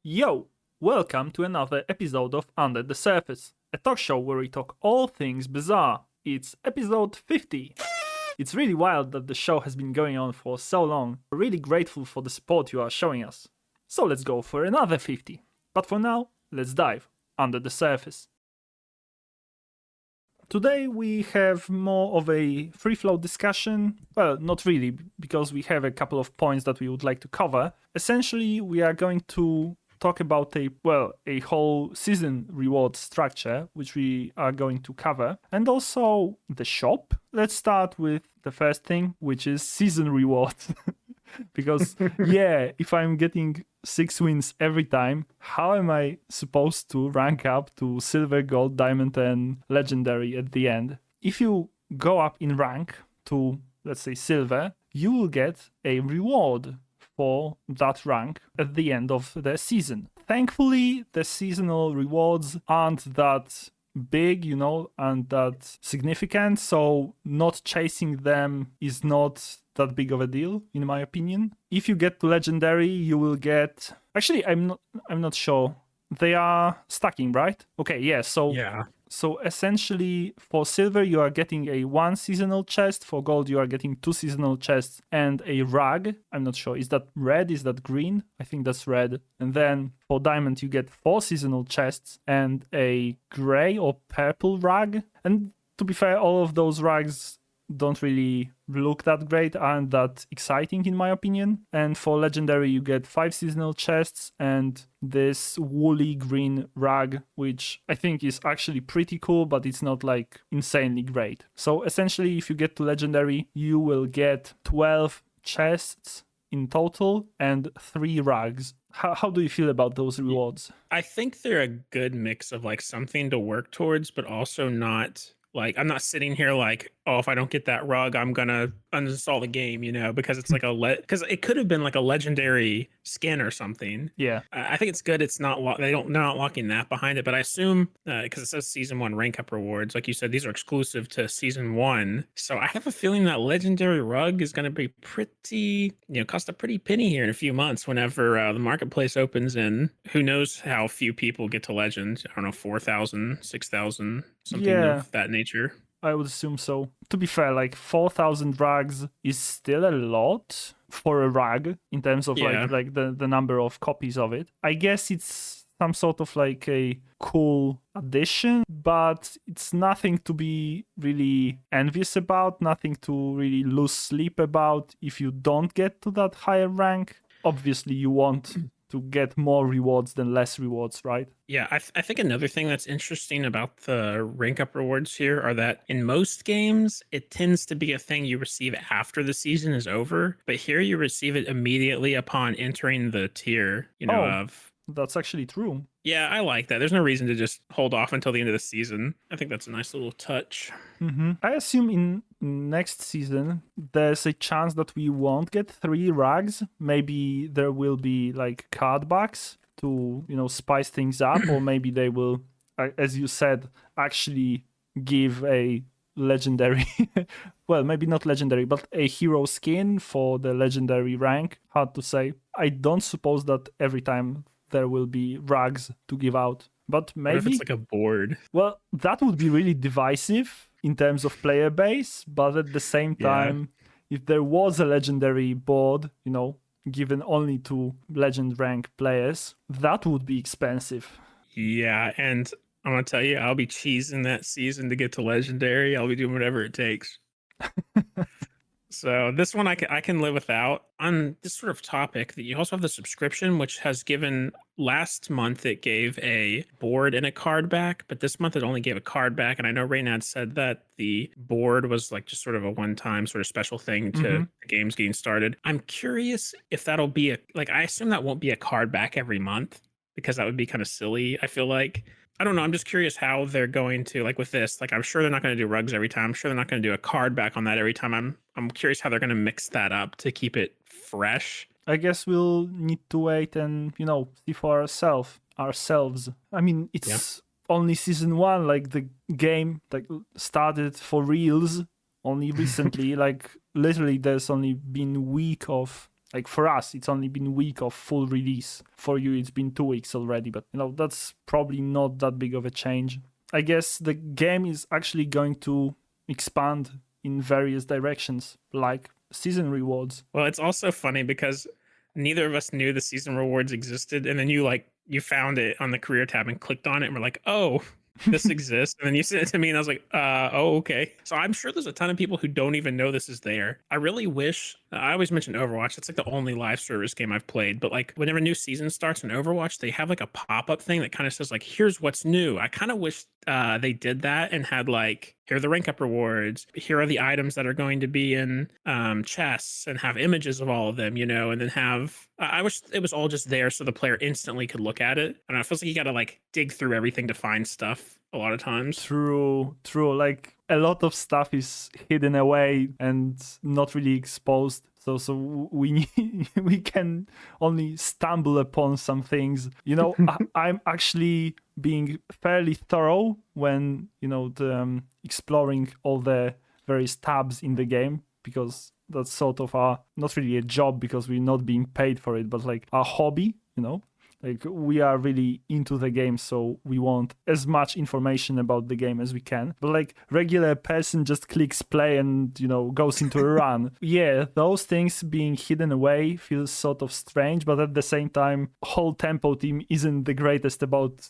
Yo! Welcome to another episode of Under the Surface, a talk show where we talk all things Bazaar. It's episode 50. It's really wild that the show has been going on for so long. We're really grateful for the support you are showing us. So let's go for another 50. But for now, let's dive under the surface. Today we have more of a free-flow discussion. Well, not really, because we have a couple of points that we would like to cover. Essentially, we are going to talk about a whole season reward structure, which we are going to cover, and also the shop. Let's start with the first thing, which is season rewards. Because, yeah, if I'm getting 6 wins every time, how am I supposed to rank up to silver, gold, diamond, and legendary at the end? If you go up in rank to, let's say, silver, you will get a reward for that rank at the end of the season. Thankfully, the seasonal rewards aren't that big, and that significant, so not chasing them is not that big of a deal, in my opinion. If you get to legendary, you will get... Actually, I'm not sure. They are stacking, right? Okay, yeah, So essentially, for silver, you are getting a 1 seasonal chest. For gold, you are getting 2 seasonal chests and a rag. I'm not sure. Is that red? Is that green? I think that's red. And then for diamond, you get 4 seasonal chests and a gray or purple rag. And to be fair, all of those rags don't really look that great, aren't that exciting in my opinion. And for legendary, you get 5 seasonal chests and this woolly green rag, which I think is actually pretty cool, but it's not like insanely great. So essentially, if you get to legendary, you will get 12 chests in total and 3 rags. How do you feel about those rewards? I think they're a good mix of like something to work towards, but also not like I'm not sitting here like, oh, if I don't get that rug, I'm gonna uninstall the game, because it's like because it could have been like a legendary skin or something. Yeah. I think it's good. It's not they're not locking that behind it, but I assume because it says season 1 rank up rewards, like you said, these are exclusive to season 1. So I have a feeling that legendary rug is going to be pretty, cost a pretty penny here in a few months whenever the marketplace opens, and who knows how few people get to legend. I don't know, 4,000, 6,000, something of that nature. I would assume so. To be fair, like 4,000 rags is still a lot for a rag in terms of like the number of copies of it. I guess it's some sort of like a cool addition, but it's nothing to be really envious about, nothing to really lose sleep about if you don't get to that higher rank. Obviously, you want to get more rewards than less rewards, right? Yeah, I think another thing that's interesting about the rank up rewards here are that in most games, it tends to be a thing you receive after the season is over, but here you receive it immediately upon entering the tier, of... That's actually true. Yeah, I like that. There's no reason to just hold off until the end of the season. I think that's a nice little touch. Mm-hmm. I assume in next season, there's a chance that we won't get 3 rags. Maybe there will be like card backs to, spice things up, or maybe they will, as you said, actually give a legendary, well, maybe not legendary, but a hero skin for the legendary rank. Hard to say. I don't suppose that every time there will be rags to give out, but maybe... What if it's like a board? Well, that would be really divisive in terms of player base, but at the same time, if there was a legendary board, given only to legend rank players, that would be expensive. Yeah, and I'm gonna tell you, I'll be cheesing that season to get to legendary. I'll be doing whatever it takes. So this one I can live without. On this sort of topic, that you also have the subscription, which has given... Last month it gave a board and a card back, but this month it only gave a card back. And I know Raynad said that the board was like just sort of a one-time sort of special thing to the games getting started. I'm curious if that'll be I assume that won't be a card back every month, because that would be kind of silly. I feel like... I don't know. I'm just curious how they're going to, like with this, like I'm sure they're not going to do rugs every time. I'm sure they're not going to do a card back on that every time. I'm curious how they're going to mix that up to keep it fresh. I guess we'll need to wait and, see for ourselves. I mean, it's only season 1, like the game started for reals only recently. Like literally there's only been a week of Like for us, it's only been a week of full release. For you, it's been 2 weeks already. But that's probably not that big of a change. I guess the game is actually going to expand in various directions, like season rewards. Well, it's also funny because neither of us knew the season rewards existed, and then you found it on the career tab and clicked on it, and we're like, oh, this exists. And then you sent it to me, and I was like, oh, okay. So I'm sure there's a ton of people who don't even know this is there. I really wish, I always mention Overwatch. It's like the only live service game I've played. But like whenever a new season starts in Overwatch, they have like a pop-up thing that kind of says like, here's what's new. I kind of wish they did that and had like, here are the rank up rewards. Here are the items that are going to be in chests, and have images of all of them, and then have, I wish it was all just there so the player instantly could look at it. I don't know, it feels like you got to like dig through everything to find stuff a lot of times. True. Like a lot of stuff is hidden away and not really exposed. So we can only stumble upon some things. I'm actually being fairly thorough when exploring all the various tabs in the game, because that's sort of not really a job because we're not being paid for it, but like a hobby. Like we are really into the game, so we want as much information about the game as we can. But like regular person just clicks play and goes into a run. Yeah, those things being hidden away feels sort of strange, but at the same time, whole Tempo team isn't the greatest about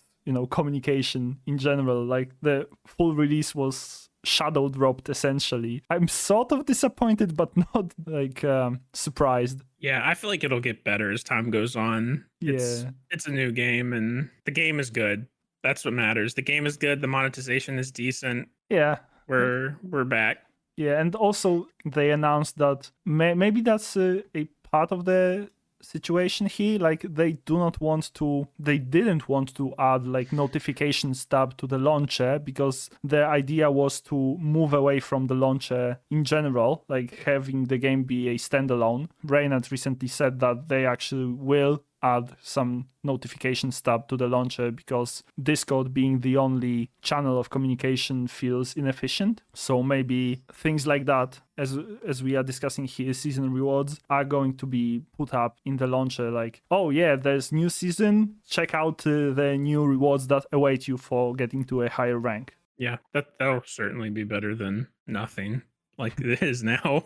communication in general. Like the full release was shadow dropped essentially. I'm sort of disappointed, but not like surprised. Yeah, I feel like it'll get better as time goes on. Yeah. It's a new game, and the game is good. That's what matters. The game is good. The monetization is decent. Yeah. We're back. Yeah, and also they announced that maybe that's a part of the situation here. Like they didn't want to add like notifications tab to the launcher, because the idea was to move away from the launcher in general, like having the game be a standalone. Reynard recently said that they actually will add some notifications tab to the launcher, because Discord being the only channel of communication feels inefficient. So maybe things like that, as we are discussing here, season rewards are going to be put up in the launcher, like, oh yeah, there's new season, check out the new rewards that await you for getting to a higher rank. Yeah, that'll certainly be better than nothing like it is now.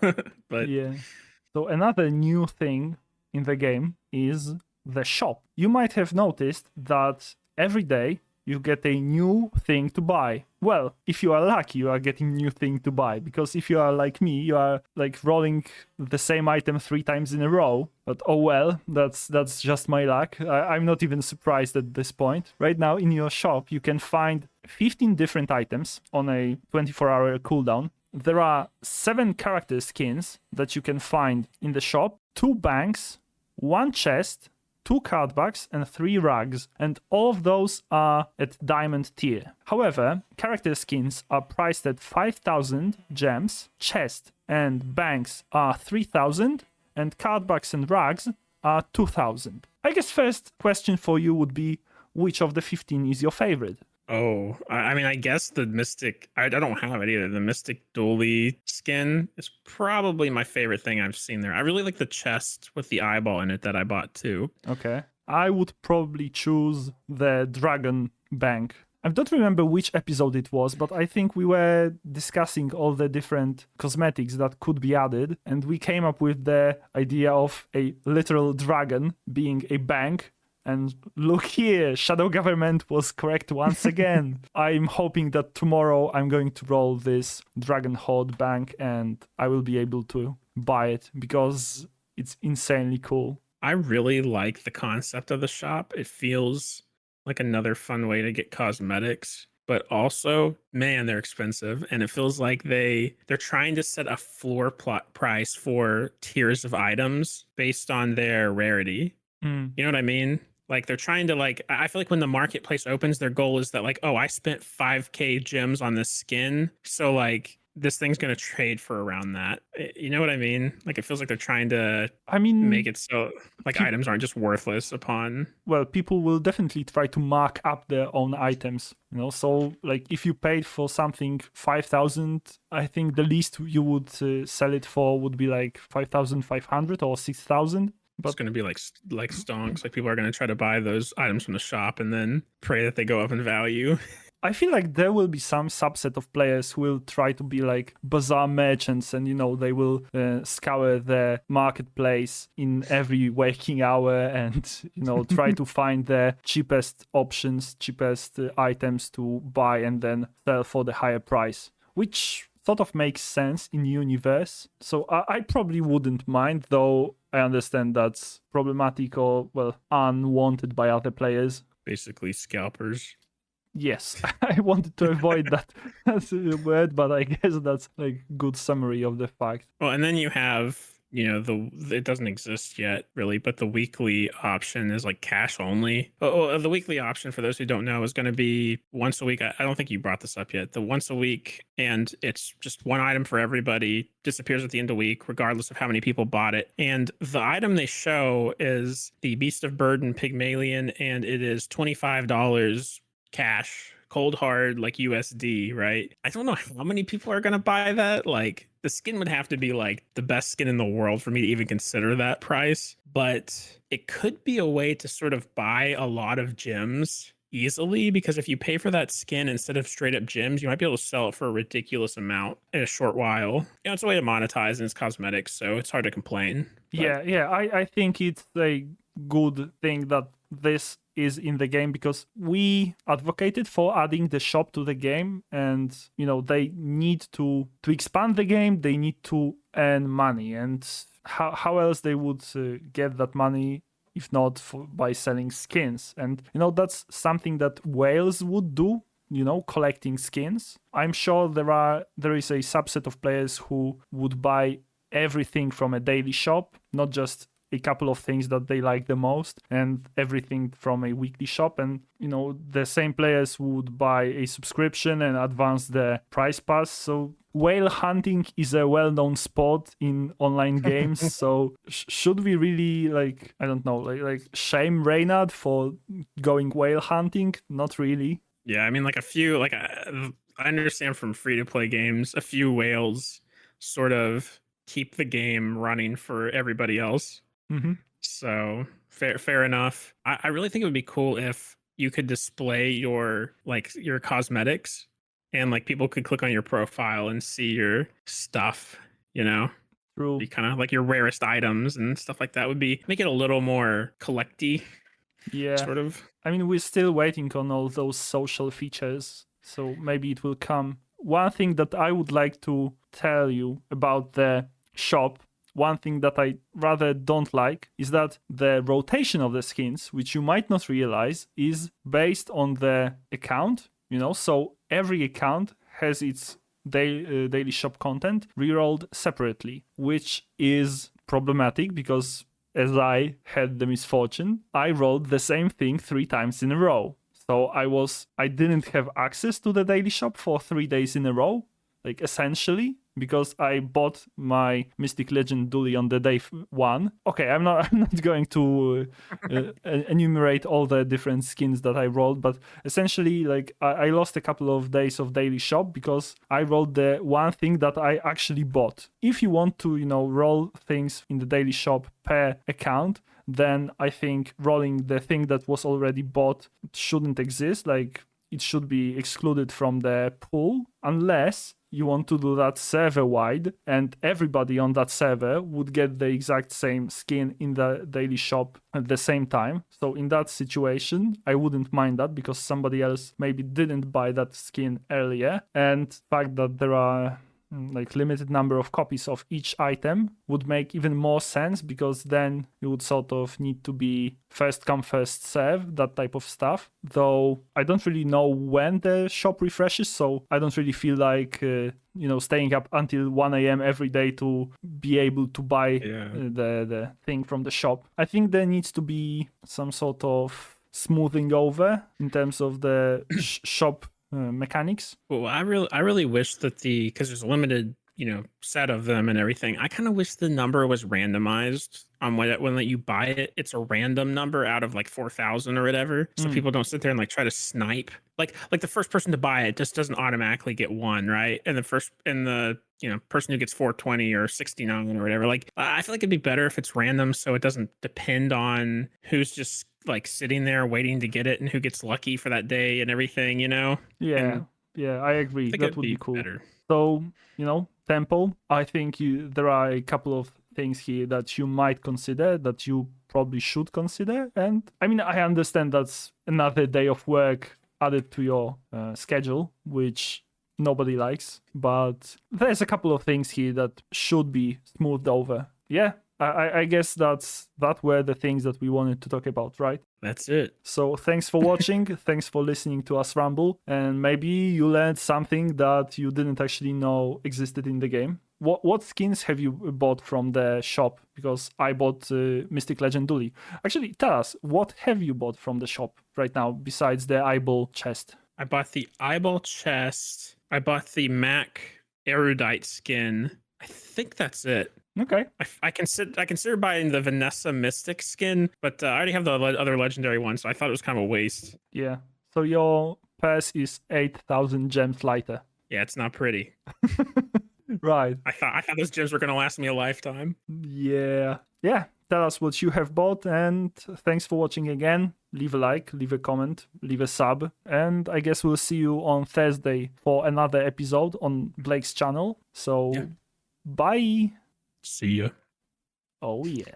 But yeah. So another new thing in the game is the shop. You might have noticed that every day you get a new thing to buy. Well, if you are lucky, you are getting new thing to buy, because if you are like me, you are like rolling the same item 3 times in a row. But oh well, that's just my luck. I'm not even surprised at this point. Right now in your shop, you can find 15 different items on a 24-hour cooldown. There are 7 character skins that you can find in the shop, 2 banks, 1 chest, 2 card backs, and 3 rugs, and all of those are at diamond tier. However, character skins are priced at 5,000 gems, chest and banks are 3,000, and card backs and rugs are 2,000. I guess first question for you would be, which of the 15 is your favorite? Oh, I mean, I guess the Mystic, I don't have it either. The Mystic Dually skin is probably my favorite thing I've seen there. I really like the chest with the eyeball in it that I bought too. Okay. I would probably choose the Dragon Bank. I don't remember which episode it was, but I think we were discussing all the different cosmetics that could be added, and we came up with the idea of a literal dragon being a bank. And look here, Shadow Government was correct once again. I'm hoping that tomorrow I'm going to roll this Dragon Horde bank and I will be able to buy it, because it's insanely cool. I really like the concept of the shop. It feels like another fun way to get cosmetics, but also, man, they're expensive. And it feels like they're trying to set a floor plot price for tiers of items based on their rarity. You know what I mean? Like they're trying to I feel like when the marketplace opens, their goal is that like, oh, I spent 5k gems on this skin. So like this thing's going to trade for around that. You know what I mean? Like it feels like they're trying to I mean, make it so like Pe- items aren't just worthless upon. well, people will definitely try to mark up their own items, so like if you paid for something 5,000, I think the least you would sell it for would be like 5,500 or 6,000. It's going to be like stonks. Like people are going to try to buy those items from the shop and then pray that they go up in value. I feel like there will be some subset of players who will try to be like Bazaar merchants, and they will scour the marketplace in every waking hour and try to find the cheapest options, cheapest items to buy and then sell for the higher price, which sort of makes sense in universe. So I probably wouldn't mind, though I understand that's problematic or, well, unwanted by other players. Basically scalpers. Yes, I wanted to avoid that as a word, but I guess that's like good summary of the fact. Well, and then you have, it doesn't exist yet really, but the weekly option is like cash only. The weekly option, for those who don't know, is going to be once a week. I don't think you brought this up yet. The once a week, and it's just one item for everybody, disappears at the end of the week, regardless of how many people bought it. And the item they show is the Beast of Burden Pygmalion, and it is $25 cash, cold hard, like USD, right? I don't know how many people are going to buy that. Like the skin would have to be like the best skin in the world for me to even consider that price, but it could be a way to sort of buy a lot of gems easily, because if you pay for that skin instead of straight up gems, you might be able to sell it for a ridiculous amount in a short while. It's a way to monetize, and it's cosmetics, so it's hard to complain. But... yeah, I think it's a good thing that this is in the game, because we advocated for adding the shop to the game, and they need to expand the game, they need to earn money, and how else they would get that money if not by selling skins? And that's something that whales would do, collecting skins. I'm sure there is a subset of players who would buy everything from a daily shop, not just a couple of things that they like the most, and everything from a weekly shop. And the same players would buy a subscription and advance the price pass. So whale hunting is a well-known sport in online games. So should we really like shame Reynard for going whale hunting? Not really. Yeah, I mean, like a few, like I understand from free-to-play games, a few whales sort of keep the game running for everybody else. Mm-hmm. So fair enough. I really think it would be cool if you could display your cosmetics, and like people could click on your profile and see your stuff, True. Be kind of like your rarest items and stuff like that. Would be make it a little more collecty. Yeah. Sort of. I mean, we're still waiting on all those social features, so maybe it will come. One thing that I would like to tell you about the shop, one thing that I rather don't like, is that the rotation of the skins, which you might not realize, is based on the account, so every account has its daily shop content rerolled separately, which is problematic because, as I had the misfortune, I rolled the same thing 3 times in a row. So I didn't have access to the daily shop for 3 days in a row, like essentially, because I bought my Mystic Legend Dually on the day 1. Okay, I'm not going to enumerate all the different skins that I rolled, but essentially, like I lost a couple of days of daily shop because I rolled the one thing that I actually bought. If you want to, roll things in the daily shop per account, then I think rolling the thing that was already bought shouldn't exist. Like it should be excluded from the pool, unless you want to do that server-wide, and everybody on that server would get the exact same skin in the daily shop at the same time. So in that situation, I wouldn't mind that, because somebody else maybe didn't buy that skin earlier. And the fact that there are like limited number of copies of each item would make even more sense, because then you would sort of need to be first come first serve, that type of stuff. Though I don't really know when the shop refreshes, so I don't really feel like staying up until 1 a.m. every day to be able to buy the thing from the shop. I think there needs to be some sort of smoothing over in terms of the shop mechanics. Well, I really wish that because there's a limited, set of them and everything. I kind of wish the number was randomized on when you buy it. It's a random number out of like 4,000 or whatever, so people don't sit there and like try to snipe. Like the first person to buy it just doesn't automatically get one, right? And the person who gets 420 or 69 or whatever. Like I feel like it'd be better if it's random, so it doesn't depend on who's just like sitting there waiting to get it and who gets lucky for that day and everything. Yeah, And yeah, I agree. I think That would be cool. better. So, tempo, I think there are a couple of things here that you might consider, that you probably should consider. And I mean, I understand that's another day of work added to your schedule, which nobody likes. But there's a couple of things here that should be smoothed over. Yeah, I guess that were the things that we wanted to talk about, right? That's it. So thanks for watching, thanks for listening to us ramble, and maybe you learned something that you didn't actually know existed in the game. What skins have you bought from the shop? Because I bought Mystic Legend Dually. Actually, tell us, what have you bought from the shop right now besides the eyeball chest? I bought the eyeball chest. I bought the Mac Erudite skin. I think that's it. Okay. I consider buying the Vanessa Mystic skin, but I already have the other legendary one, so I thought it was kind of a waste. Yeah. So your purse is 8,000 gems lighter. Yeah, it's not pretty. Right. I thought those gems were gonna last me a lifetime. Yeah. Yeah. Tell us what you have bought, and thanks for watching again. Leave a like, leave a comment, leave a sub, and I guess we'll see you on Thursday for another episode on Blake's channel. So, bye. See ya. Oh, yeah.